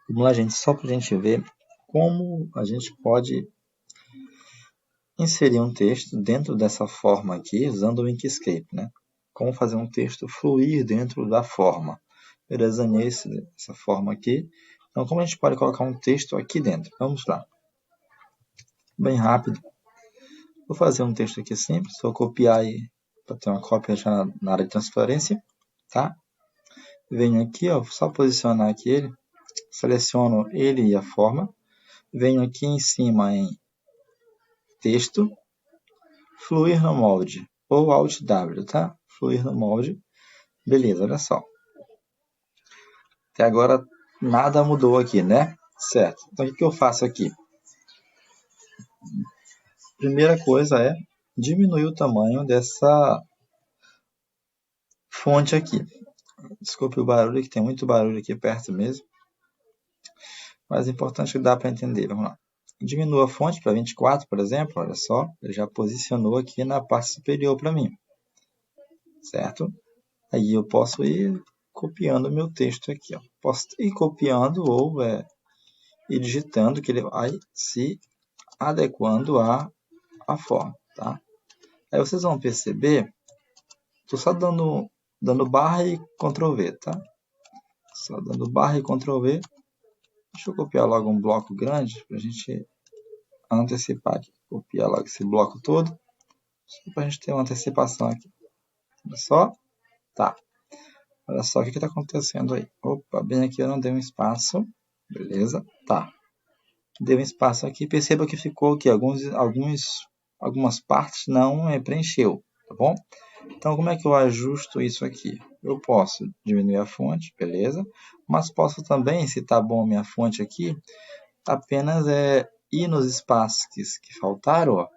Vamos lá, gente, só para a gente ver como a gente pode inserir um texto dentro dessa forma aqui, usando o Inkscape, né? Como fazer um texto fluir dentro da forma. Eu desenhei essa forma aqui. Então, como a gente pode colocar um texto aqui dentro? Vamos lá. Bem rápido. Vou fazer um texto aqui simples. Vou copiar aí para ter uma cópia já na área de transferência. Tá? Venho aqui, ó, só posicionar aqui ele. Seleciono ele e a forma. Venho aqui em cima em texto. Fluir no molde. Ou Alt W, tá? Fluir no molde. Beleza, olha só. Até agora nada mudou aqui, né? Certo. Então o que eu faço aqui? Primeira coisa é diminuir o tamanho dessa fonte aqui. Desculpe o barulho, que tem muito barulho aqui perto mesmo. Mas é importante que dá para entender. Vamos lá. Diminua a fonte para 24, por exemplo. Olha só, ele já posicionou aqui na parte superior para mim. Certo? Aí eu posso ir copiando o meu texto aqui. Ó. Posso ir copiando ou ir digitando, que ele vai se adequando à forma. Tá? Aí vocês vão perceber, estou só dando barra e Ctrl V, tá? Só dando barra e Ctrl V. Deixa eu copiar logo um bloco grande para a gente antecipar aqui. Copiar logo esse bloco todo, só para a gente ter uma antecipação aqui. Olha só. Tá. Olha só o que está acontecendo aí. Opa, bem aqui eu não dei um espaço. Beleza? Tá. Dei um espaço aqui. Perceba que ficou aqui algumas partes não preencheu. Tá bom? Então, como é que eu ajusto isso aqui? Eu posso diminuir a fonte, beleza? Mas posso também, se está bom a minha fonte aqui, apenas ir nos espaços que faltaram, ó,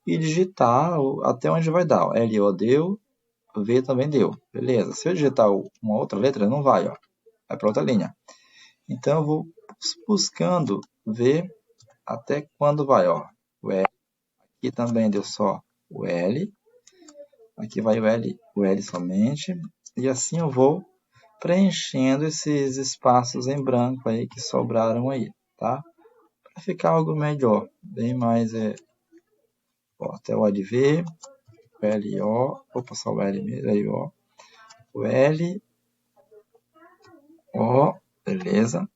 e digitar até onde vai dar. Ó. LO deu, V também deu. Beleza. Se eu digitar uma outra letra, não vai, ó. Vai para outra linha. Então, eu vou buscando ver até quando vai, ó. O L. Aqui também deu só o L. Aqui vai o L somente. E assim eu vou preenchendo esses espaços em branco aí que sobraram aí, tá? Para ficar algo melhor, bem mais, ó, até o LV, o LO, vou passar o L mesmo, aí, ó, o L, O, beleza,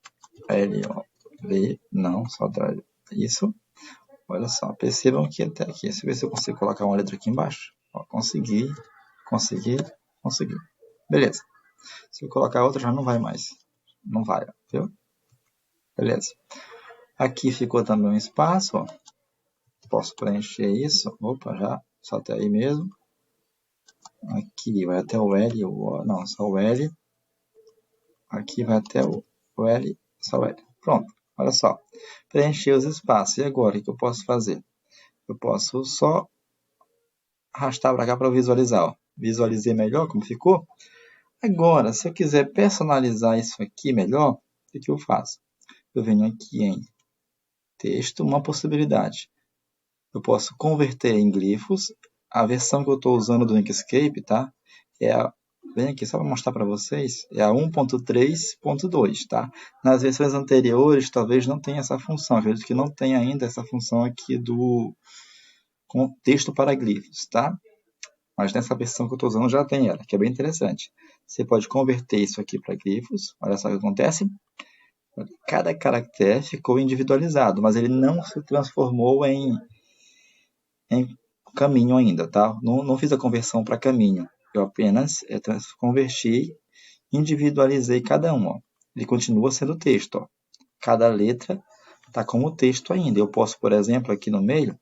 LO, V, não, só dá isso. Olha só, percebam que até aqui, deixa eu ver se eu consigo colocar uma letra aqui embaixo. Ó, consegui. Beleza. Se eu colocar outra, já não vai mais. Não vai, ó, viu? Beleza. Aqui ficou também um espaço, ó. Posso preencher isso. Opa, já. Só até aí mesmo. Aqui vai até o L, não, só o L. Aqui vai até o L, só o L. Pronto, olha só. Preencher os espaços. E agora, o que eu posso fazer? Eu posso só arrastar para cá para visualizar. Ó. Visualizei melhor como ficou. Agora, se eu quiser personalizar isso aqui melhor, o que eu faço? Eu venho aqui em texto, uma possibilidade. Eu posso converter em glifos. A versão que eu estou usando do Inkscape, tá? Vem aqui só para mostrar para vocês, é a 1.3.2, tá? Nas versões anteriores, talvez não tenha essa função. Acredito que não tem ainda essa função aqui do texto para glifos, tá? Mas nessa versão que eu estou usando já tem ela, que é bem interessante. Você pode converter isso aqui para glifos. Olha só o que acontece. Cada caractere ficou individualizado, mas ele não se transformou em caminho ainda, tá? Não fiz a conversão para caminho. Eu apenas converti, individualizei cada um. Ó. Ele continua sendo texto. Ó. Cada letra está como texto ainda. Eu posso, por exemplo, aqui no meio,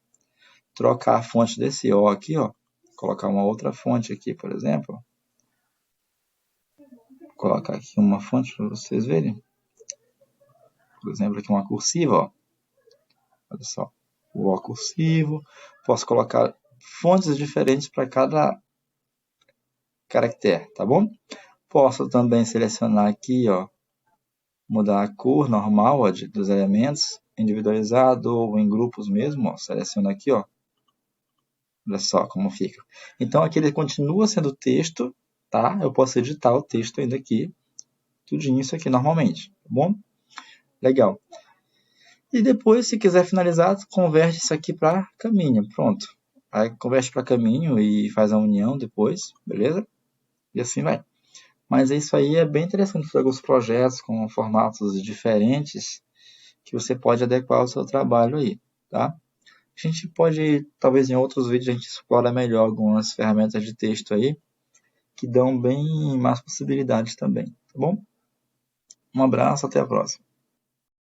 trocar a fonte desse O aqui, ó, colocar uma outra fonte aqui, por exemplo. Vou colocar aqui uma fonte para vocês verem. Por exemplo, aqui uma cursiva, ó. Olha só, o O cursivo. Posso colocar fontes diferentes para cada caractere, tá bom? Posso também selecionar aqui, ó, mudar a cor normal ó, dos elementos, individualizado ou em grupos mesmo, ó, seleciono aqui, ó. Olha só como fica. Então aqui ele continua sendo texto, tá? Eu posso editar o texto ainda aqui, tudinho isso aqui normalmente, tá bom? Legal. E depois, se quiser finalizar, converte isso aqui para caminho, pronto. Aí converte para caminho e faz a união depois, beleza? E assim vai. Mas isso aí é bem interessante para alguns projetos com formatos diferentes que você pode adequar ao seu trabalho aí, tá? A gente pode, talvez em outros vídeos, a gente explora melhor algumas ferramentas de texto aí que dão bem mais possibilidades também, tá bom? Um abraço, até a próxima.